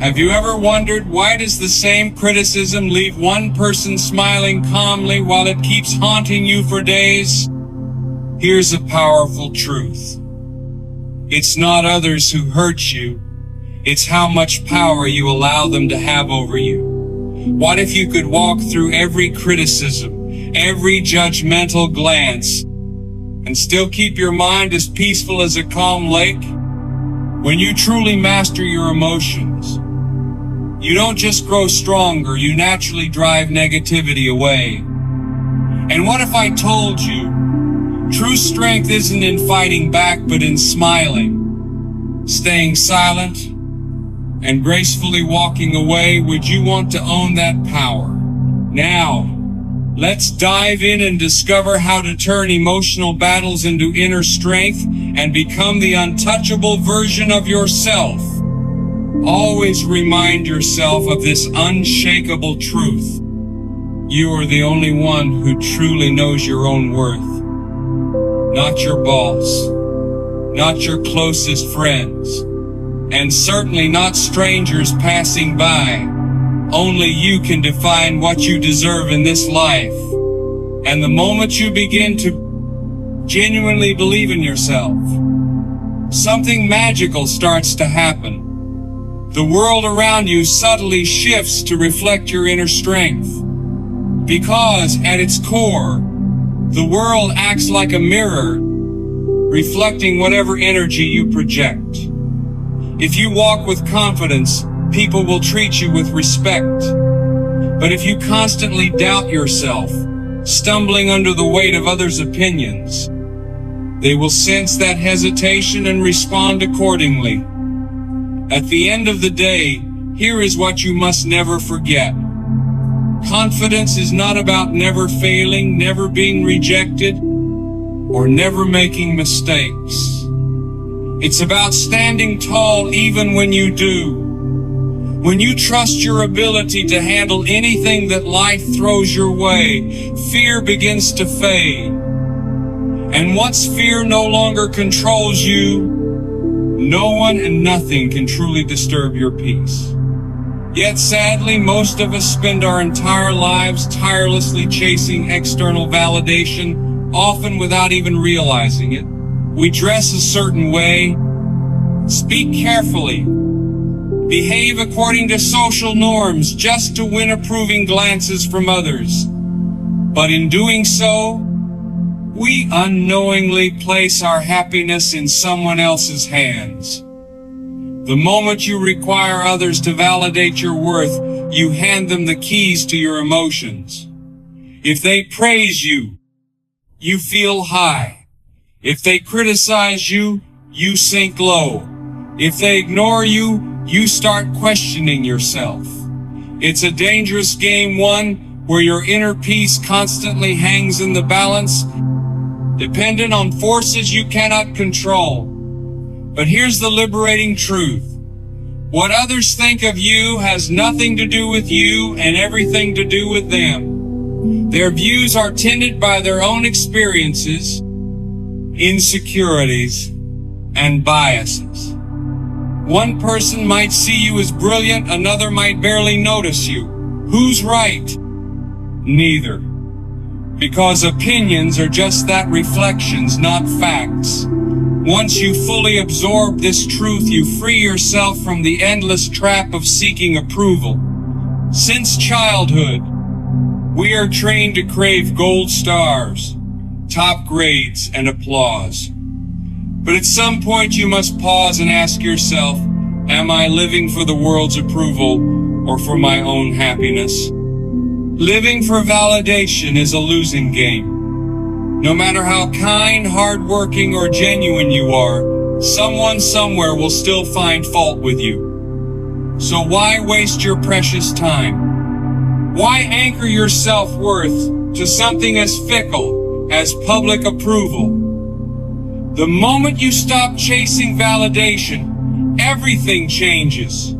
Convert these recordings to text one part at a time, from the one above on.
Have you ever wondered, why does the same criticism leave one person smiling calmly while it keeps haunting you for days? Here's a powerful truth. It's not others who hurt you. It's how much power you allow them to have over you. What if you could walk through every criticism, every judgmental glance, and still keep your mind as peaceful as a calm lake? When you truly master your emotions, you don't just grow stronger, you naturally drive negativity away. And what if I told you, true strength isn't in fighting back, but in smiling, staying silent, and gracefully walking away? Would you want to own that power? Now, let's dive in and discover how to turn emotional battles into inner strength and become the untouchable version of yourself. Always remind yourself of this unshakable truth. You are the only one who truly knows your own worth. Not your boss, not your closest friends, and certainly not strangers passing by. Only you can define what you deserve in this life. And the moment you begin to genuinely believe in yourself, something magical starts to happen. The world around you subtly shifts to reflect your inner strength. Because at its core, the world acts like a mirror, reflecting whatever energy you project. If you walk with confidence, people will treat you with respect. But if you constantly doubt yourself, stumbling under the weight of others' opinions, they will sense that hesitation and respond accordingly. At the end of the day, here is what you must never forget. Confidence is not about never failing, never being rejected, or never making mistakes. It's about standing tall even when you do. When you trust your ability to handle anything that life throws your way, fear begins to fade. And once fear no longer controls you, no one and nothing can truly disturb your peace. Yet sadly, most of us spend our entire lives tirelessly chasing external validation, often without even realizing it. We dress a certain way, speak carefully, behave according to social norms just to win approving glances from others. But in doing so, we unknowingly place our happiness in someone else's hands. The moment you require others to validate your worth, you hand them the keys to your emotions. If they praise you, you feel high. If they criticize you, you sink low. If they ignore you, you start questioning yourself. It's a dangerous game, one where your inner peace constantly hangs in the balance, dependent on forces you cannot control. But here's the liberating truth. What others think of you has nothing to do with you and everything to do with them. Their views are tinted by their own experiences, insecurities, and biases. One person might see you as brilliant, another might barely notice you. Who's right? Neither. Because opinions are just that, reflections, not facts. Once you fully absorb this truth, you free yourself from the endless trap of seeking approval. Since childhood, we are trained to crave gold stars, top grades, and applause. But at some point you must pause and ask yourself, am I living for the world's approval or for my own happiness? Living for validation is a losing game. No matter how kind, hardworking, or genuine you are, someone somewhere will still find fault with you. So why waste your precious time? Why anchor your self-worth to something as fickle as public approval? The moment you stop chasing validation, everything changes.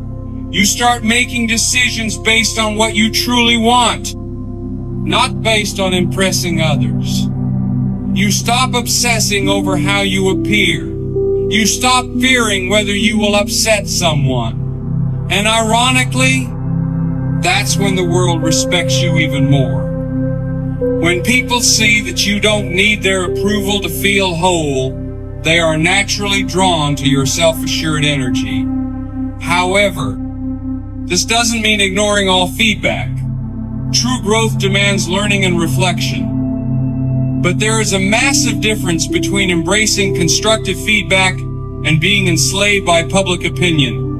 You start making decisions based on what you truly want, not based on impressing others. You stop obsessing over how you appear. You stop fearing whether you will upset someone. And ironically, that's when the world respects you even more. When people see that you don't need their approval to feel whole, they are naturally drawn to your self-assured energy. However, this doesn't mean ignoring all feedback. True growth demands learning and reflection. But there is a massive difference between embracing constructive feedback and being enslaved by public opinion.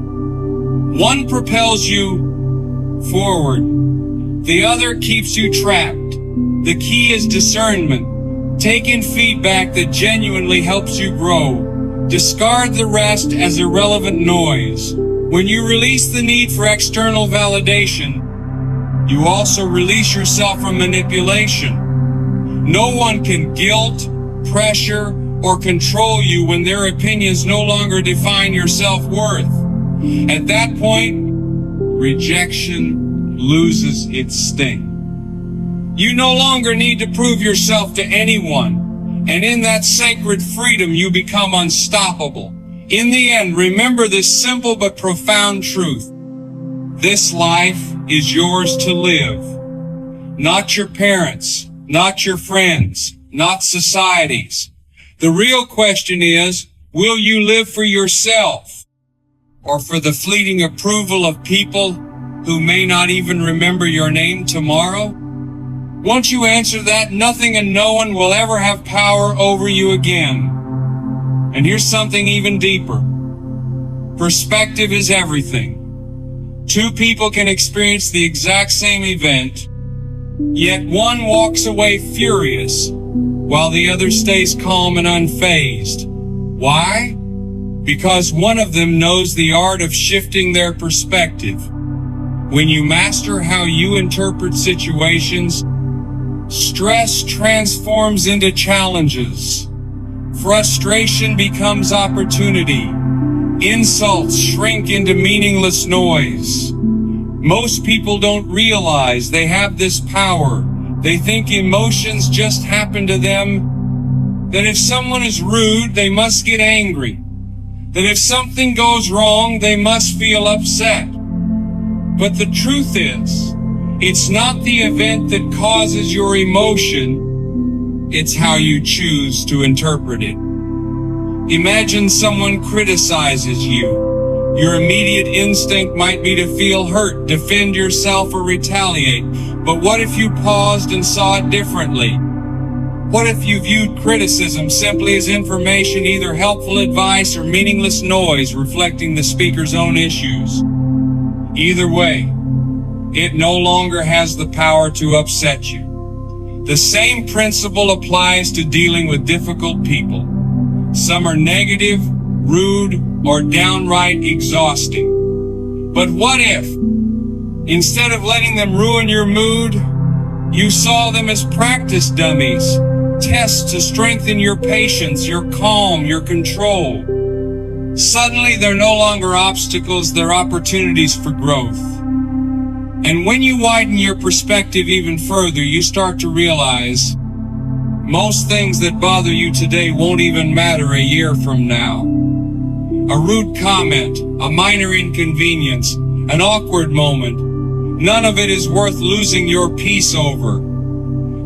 One propels you forward. The other keeps you trapped. The key is discernment. Take in feedback that genuinely helps you grow. Discard the rest as irrelevant noise. When you release the need for external validation, you also release yourself from manipulation. No one can guilt, pressure, or control you when their opinions no longer define your self-worth. At that point, rejection loses its sting. You no longer need to prove yourself to anyone, and in that sacred freedom you become unstoppable. In the end, remember this simple but profound truth. This life is yours to live. Not your parents, not your friends, not society's. The real question is, will you live for yourself, or for the fleeting approval of people who may not even remember your name tomorrow? Once you answer that, nothing and no one will ever have power over you again. And here's something even deeper. Perspective is everything. Two people can experience the exact same event, yet one walks away furious, while the other stays calm and unfazed. Why? Because one of them knows the art of shifting their perspective. When you master how you interpret situations, stress transforms into challenges. Frustration becomes opportunity. Insults shrink into meaningless noise. Most people don't realize they have this power. They think emotions just happen to them. That if someone is rude, they must get angry. That if something goes wrong, they must feel upset. But the truth is, it's not the event that causes your emotion, it's how you choose to interpret it. Imagine someone criticizes you. Your immediate instinct might be to feel hurt, defend yourself, or retaliate. But what if you paused and saw it differently? What if you viewed criticism simply as information, either helpful advice or meaningless noise reflecting the speaker's own issues? Either way, it no longer has the power to upset you. The same principle applies to dealing with difficult people. Some are negative, rude, or downright exhausting. But what if, instead of letting them ruin your mood, you saw them as practice dummies, tests to strengthen your patience, your calm, your control? Suddenly, they're no longer obstacles, they're opportunities for growth. And when you widen your perspective even further, you start to realize most things that bother you today won't even matter a year from now. A rude comment, a minor inconvenience, an awkward moment, none of it is worth losing your peace over.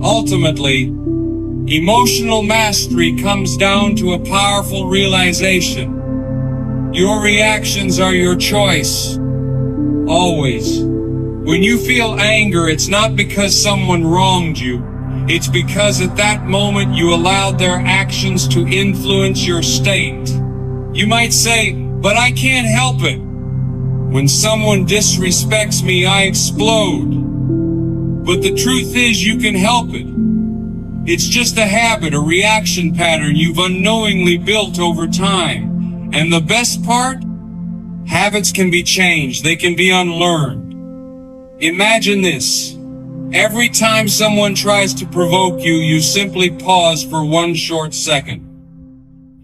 Ultimately, emotional mastery comes down to a powerful realization. Your reactions are your choice. Always. When you feel anger, it's not because someone wronged you. It's because at that moment you allowed their actions to influence your state. You might say, but I can't help it. When someone disrespects me, I explode. But the truth is, you can help it. It's just a habit, a reaction pattern you've unknowingly built over time. And the best part? Habits can be changed. They can be unlearned. Imagine this. Every time someone tries to provoke you, you simply pause for one short second.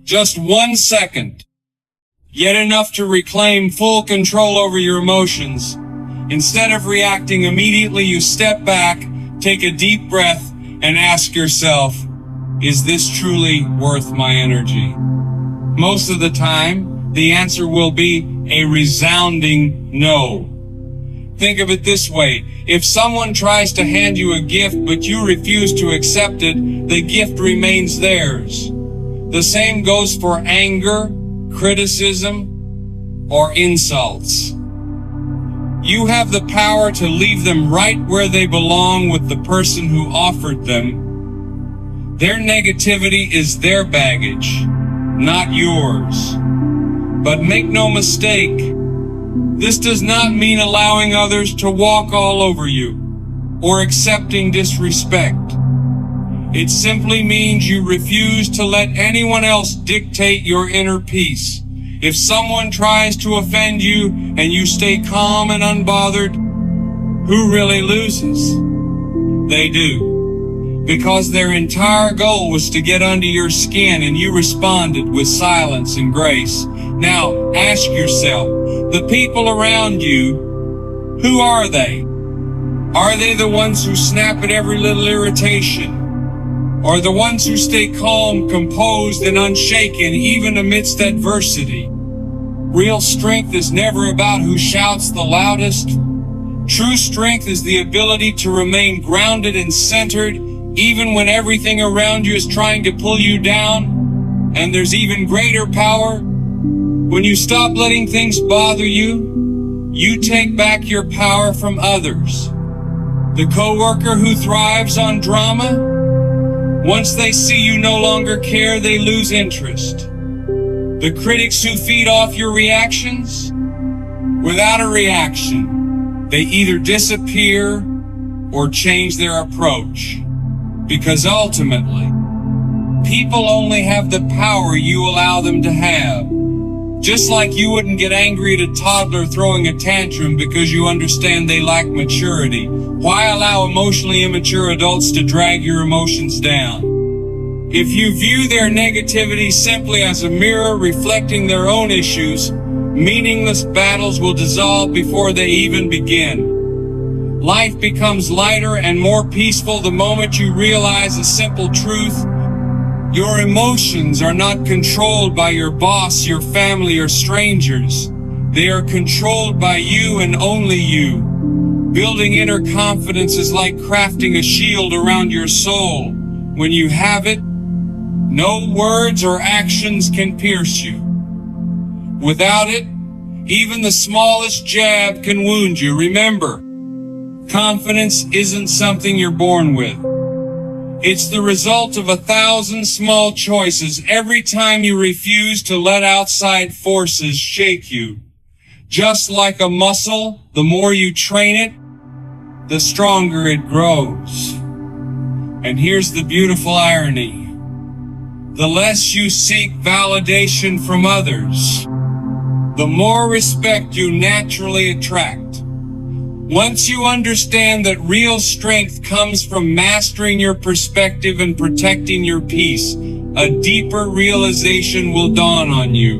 Just 1 second. Yet enough to reclaim full control over your emotions. Instead of reacting immediately, you step back, take a deep breath, and ask yourself, is this truly worth my energy? Most of the time, the answer will be, a resounding no. Think of it this way. If someone tries to hand you a gift but you refuse to accept it, the gift remains theirs. The same goes for anger, criticism, or insults. You have the power to leave them right where they belong with the person who offered them. Their negativity is their baggage, not yours. But make no mistake, this does not mean allowing others to walk all over you or accepting disrespect. It simply means you refuse to let anyone else dictate your inner peace. If someone tries to offend you and you stay calm and unbothered, who really loses? They do. Because their entire goal was to get under your skin and you responded with silence and grace. Now, ask yourself, the people around you, who are they? Are they the ones who snap at every little irritation? Or the ones who stay calm, composed, and unshaken even amidst adversity? Real strength is never about who shouts the loudest. True strength is the ability to remain grounded and centered even when everything around you is trying to pull you down. And there's even greater power when you stop letting things bother you. You take back your power from others. The coworker who thrives on drama, once they see you no longer care, they lose interest. The critics who feed off your reactions, without a reaction, they either disappear or change their approach. Because ultimately, people only have the power you allow them to have. Just like you wouldn't get angry at a toddler throwing a tantrum because you understand they lack maturity, why allow emotionally immature adults to drag your emotions down? If you view their negativity simply as a mirror reflecting their own issues, meaningless battles will dissolve before they even begin. Life becomes lighter and more peaceful the moment you realize a simple truth. Your emotions are not controlled by your boss, your family, or strangers. They are controlled by you and only you. Building inner confidence is like crafting a shield around your soul. When you have it, no words or actions can pierce you. Without it, even the smallest jab can wound you. Remember, confidence isn't something you're born with. It's the result of 1,000 small choices every time you refuse to let outside forces shake you. Just like a muscle, the more you train it, the stronger it grows. And here's the beautiful irony. The less you seek validation from others, the more respect you naturally attract. Once you understand that real strength comes from mastering your perspective and protecting your peace, a deeper realization will dawn on you.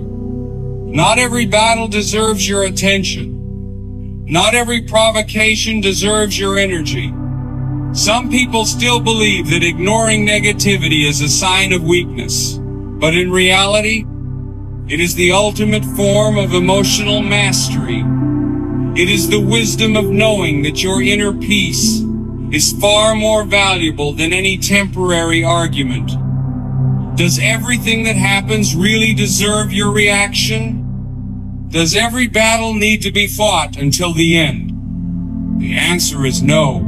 Not every battle deserves your attention. Not every provocation deserves your energy. Some people still believe that ignoring negativity is a sign of weakness, but in reality, it is the ultimate form of emotional mastery. It is the wisdom of knowing that your inner peace is far more valuable than any temporary argument. Does everything that happens really deserve your reaction? Does every battle need to be fought until the end? The answer is no.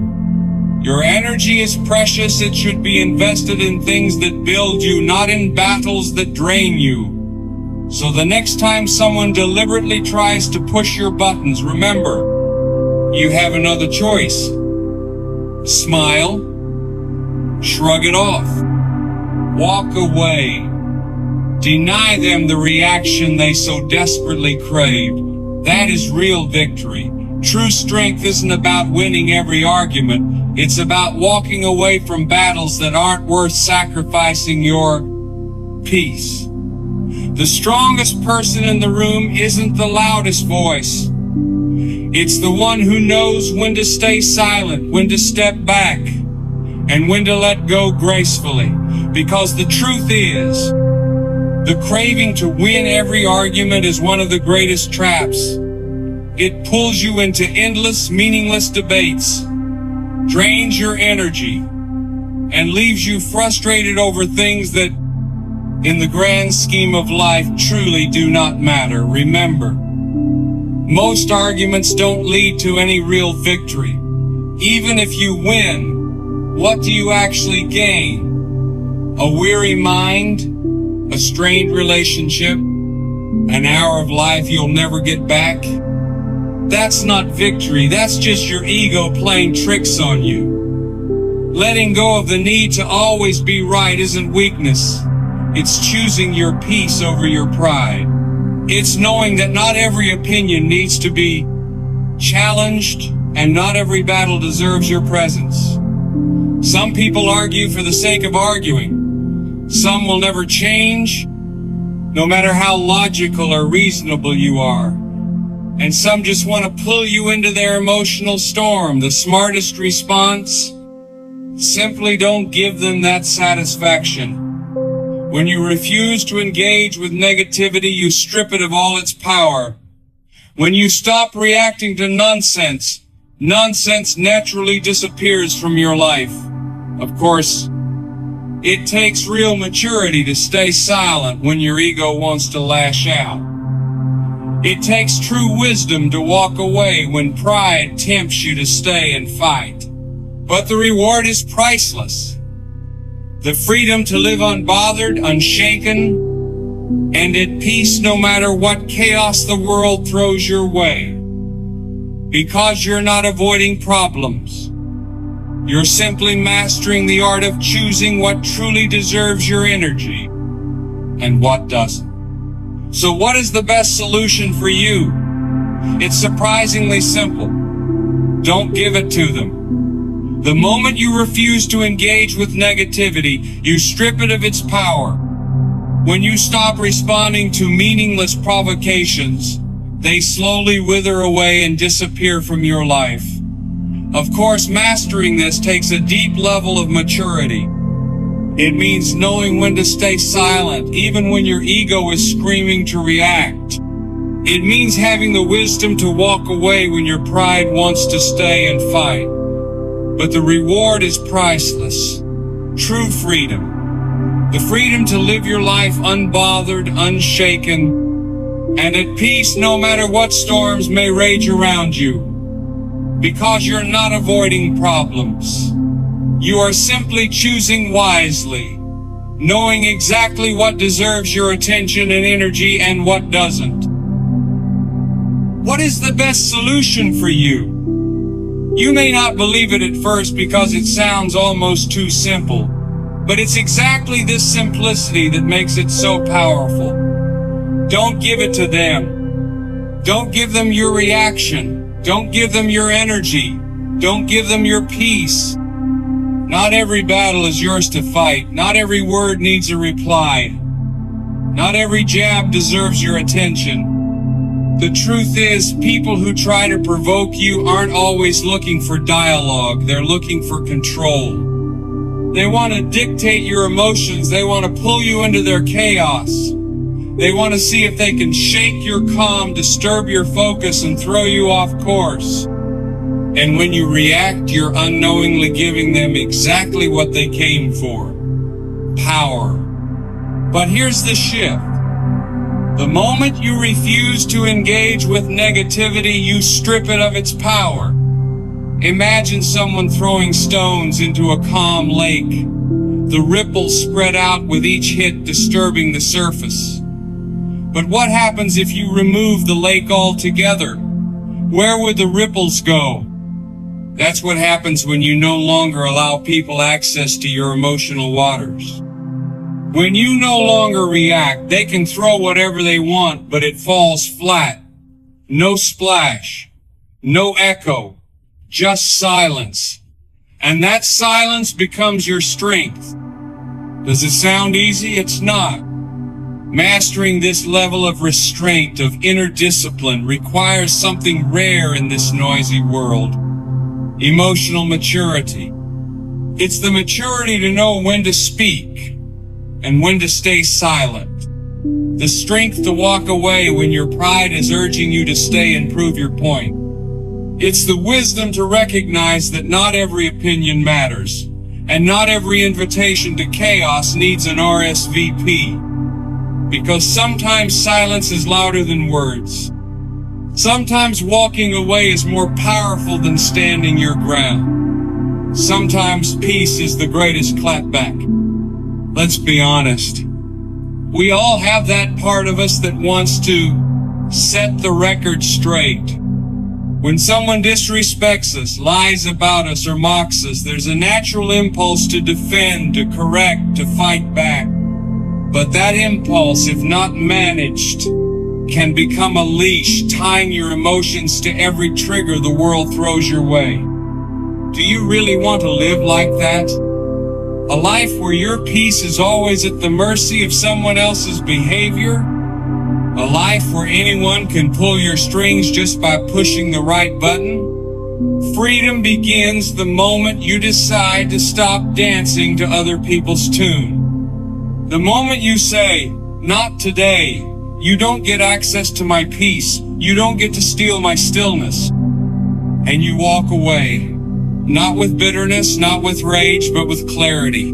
Your energy is precious. It should be invested in things that build you, not in battles that drain you. So the next time someone deliberately tries to push your buttons, remember, you have another choice. Smile, shrug it off, walk away. Deny them the reaction they so desperately craved. That is real victory. True strength isn't about winning every argument. It's about walking away from battles that aren't worth sacrificing your peace. The strongest person in the room isn't the loudest voice. It's the one who knows when to stay silent, when to step back, and when to let go gracefully. Because the truth is, The craving to win every argument is one of the greatest traps. It pulls you into endless, meaningless debates, drains your energy, and leaves you frustrated over things that, in the grand scheme of life, truly do not matter. Remember, most arguments don't lead to any real victory. Even if you win, what do you actually gain? A weary mind? A strained relationship? An hour of life you'll never get back? That's not victory, that's just your ego playing tricks on you. Letting go of the need to always be right isn't weakness. It's choosing your peace over your pride. It's knowing that not every opinion needs to be challenged, and not every battle deserves your presence. Some people argue for the sake of arguing. Some will never change, no matter how logical or reasonable you are. And some just want to pull you into their emotional storm. The smartest response? Simply don't give them that satisfaction. When you refuse to engage with negativity, you strip it of all its power. When you stop reacting to nonsense, nonsense naturally disappears from your life. Of course, it takes real maturity to stay silent when your ego wants to lash out. It takes true wisdom to walk away when pride tempts you to stay and fight. But the reward is priceless. The freedom to live unbothered, unshaken, and at peace no matter what chaos the world throws your way. Because you're not avoiding problems. You're simply mastering the art of choosing what truly deserves your energy and what doesn't. So what is the best solution for you? It's surprisingly simple. Don't give it to them. The moment you refuse to engage with negativity, you strip it of its power. When you stop responding to meaningless provocations, they slowly wither away and disappear from your life. Of course, mastering this takes a deep level of maturity. It means knowing when to stay silent, even when your ego is screaming to react. It means having the wisdom to walk away when your pride wants to stay and fight. But the reward is priceless. True freedom. The freedom to live your life unbothered, unshaken, and at peace no matter what storms may rage around you. Because you're not avoiding problems. You are simply choosing wisely, knowing exactly what deserves your attention and energy and what doesn't. What is the best solution for you? You may not believe it at first because it sounds almost too simple, but it's exactly this simplicity that makes it so powerful. Don't give it to them. Don't give them your reaction. Don't give them your energy. Don't give them your peace. Not every battle is yours to fight. Not every word needs a reply. Not every jab deserves your attention. The truth is, people who try to provoke you aren't always looking for dialogue. They're looking for control. They want to dictate your emotions. They want to pull you into their chaos. They want to see if they can shake your calm, disturb your focus, and throw you off course. And when you react, you're unknowingly giving them exactly what they came for. Power. But here's the shift. The moment you refuse to engage with negativity, you strip it of its power. Imagine someone throwing stones into a calm lake. The ripples spread out with each hit, disturbing the surface. But what happens if you remove the lake altogether? Where would the ripples go? That's what happens when you no longer allow people access to your emotional waters. When you no longer react, they can throw whatever they want, but it falls flat. No splash. No echo. Just silence. And that silence becomes your strength. Does it sound easy? It's not. Mastering this level of restraint, of inner discipline, requires something rare in this noisy world. Emotional maturity. It's the maturity to know when to speak and when to stay silent. The strength to walk away when your pride is urging you to stay and prove your point. It's the wisdom to recognize that not every opinion matters, and not every invitation to chaos needs an RSVP. Because sometimes silence is louder than words. Sometimes walking away is more powerful than standing your ground. Sometimes peace is the greatest clapback. Let's be honest. We all have that part of us that wants to set the record straight. When someone disrespects us, lies about us, or mocks us, there's a natural impulse to defend, to correct, to fight back. But that impulse, if not managed, can become a leash, tying your emotions to every trigger the world throws your way. Do you really want to live like that? A life where your peace is always at the mercy of someone else's behavior? A life where anyone can pull your strings just by pushing the right button? Freedom begins the moment you decide to stop dancing to other people's tune. The moment you say, "Not today," you don't get access to my peace, you don't get to steal my stillness. And you walk away, not with bitterness, not with rage, but with clarity.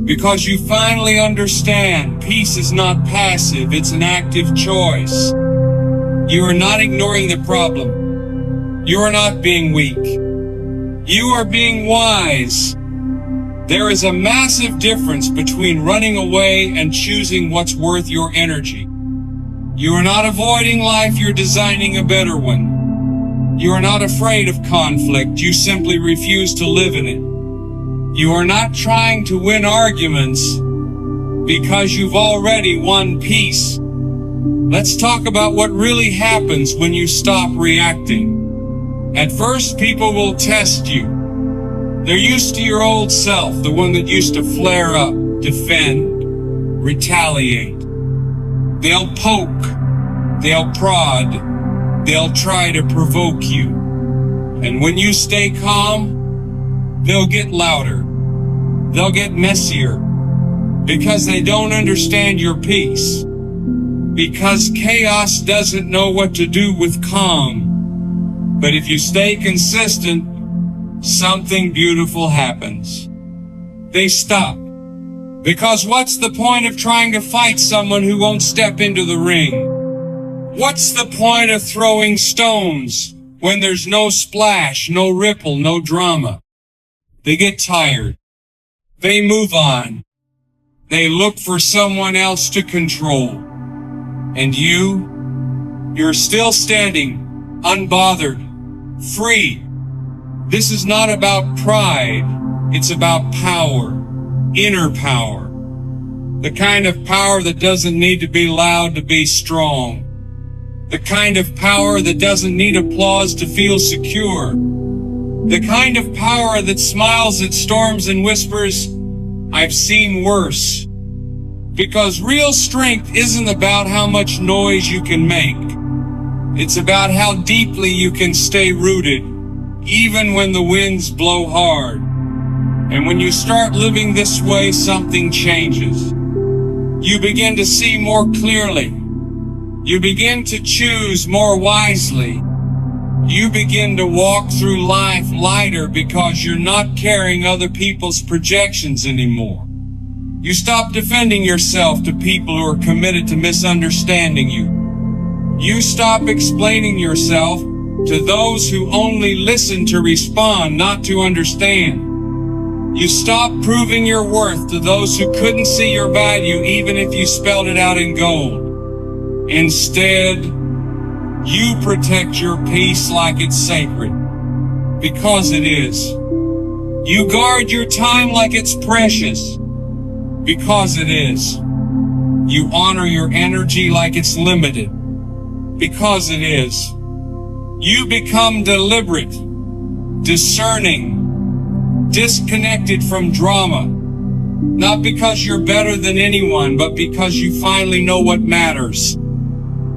Because you finally understand peace is not passive, it's an active choice. You are not ignoring the problem. You are not being weak. You are being wise. There is a massive difference between running away and choosing what's worth your energy. You are not avoiding life, you're designing a better one. You are not afraid of conflict, you simply refuse to live in it. You are not trying to win arguments because you've already won peace. Let's talk about what really happens when you stop reacting. At first, people will test you. They're used to your old self, the one that used to flare up, defend, retaliate. They'll poke, they'll prod, they'll try to provoke you. And when you stay calm, they'll get louder. They'll get messier. Because they don't understand your peace. Because chaos doesn't know what to do with calm. But if you stay consistent, something beautiful happens. They stop. Because what's the point of trying to fight someone who won't step into the ring? What's the point of throwing stones when there's no splash, no ripple, no drama? They get tired. They move on. They look for someone else to control. And you're still standing, unbothered, free. This is not about pride. It's about power, inner power. The kind of power that doesn't need to be loud to be strong. The kind of power that doesn't need applause to feel secure. The kind of power that smiles at storms and whispers, "I've seen worse." Because real strength isn't about how much noise you can make. It's about how deeply you can stay rooted, even when the winds blow hard. And when you start living this way, something changes. You begin to see more clearly. You begin to choose more wisely. You begin to walk through life lighter because you're not carrying other people's projections anymore. You stop defending yourself to people who are committed to misunderstanding you. You stop explaining yourself to those who only listen to respond, not to understand. You stop proving your worth to those who couldn't see your value even if you spelled it out in gold. Instead, you protect your peace like it's sacred, because it is. You guard your time like it's precious, because it is. You honor your energy like it's limited, because it is. You become deliberate, discerning, disconnected from drama, not because you're better than anyone, but because you finally know what matters.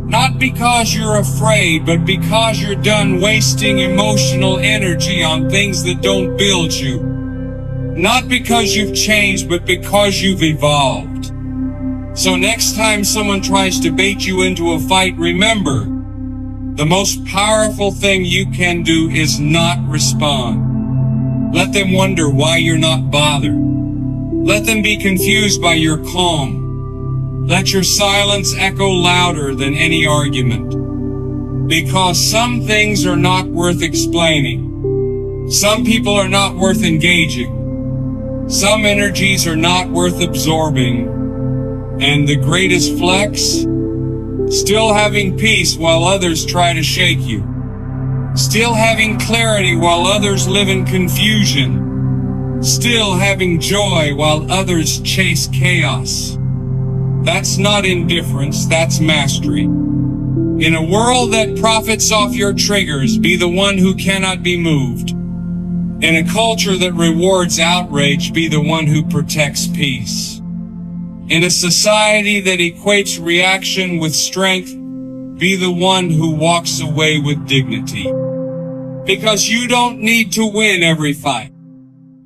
Not because you're afraid, but because you're done wasting emotional energy on things that don't build you. Not because you've changed, but because you've evolved. So next time someone tries to bait you into a fight, remember, the most powerful thing you can do is not respond. Let them wonder why you're not bothered. Let them be confused by your calm. Let your silence echo louder than any argument. Because some things are not worth explaining. Some people are not worth engaging. Some energies are not worth absorbing. And the greatest flex? Still having peace while others try to shake you. Still having clarity while others live in confusion. Still having joy while others chase chaos. That's not indifference, that's mastery. In a world that profits off your triggers, be the one who cannot be moved. In a culture that rewards outrage, be the one who protects peace. In a society that equates reaction with strength, be the one who walks away with dignity. Because you don't need to win every fight.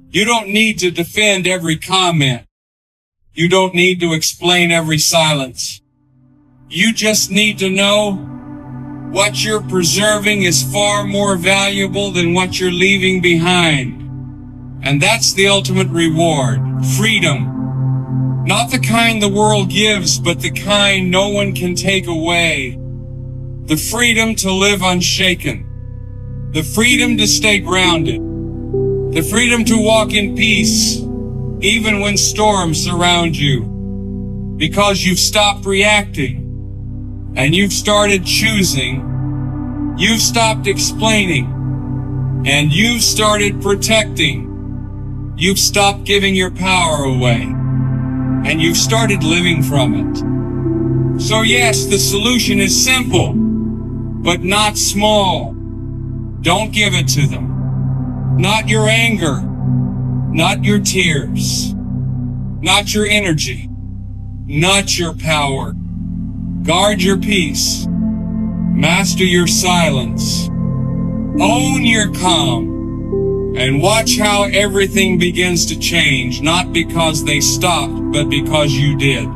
You don't need to defend every comment. You don't need to explain every silence. You just need to know what you're preserving is far more valuable than what you're leaving behind. And that's the ultimate reward, freedom. Not the kind the world gives, but the kind no one can take away. The freedom to live unshaken. The freedom to stay grounded. The freedom to walk in peace, even when storms surround you. Because you've stopped reacting, and you've started choosing. You've stopped explaining, and you've started protecting. You've stopped giving your power away. And you've started living from it. So yes, the solution is simple, but not small. Don't give it to them. Not your anger, not your tears, not your energy, not your power. Guard your peace. Master your silence. Own your calm. And watch how everything begins to change, not because they stopped, but because you did.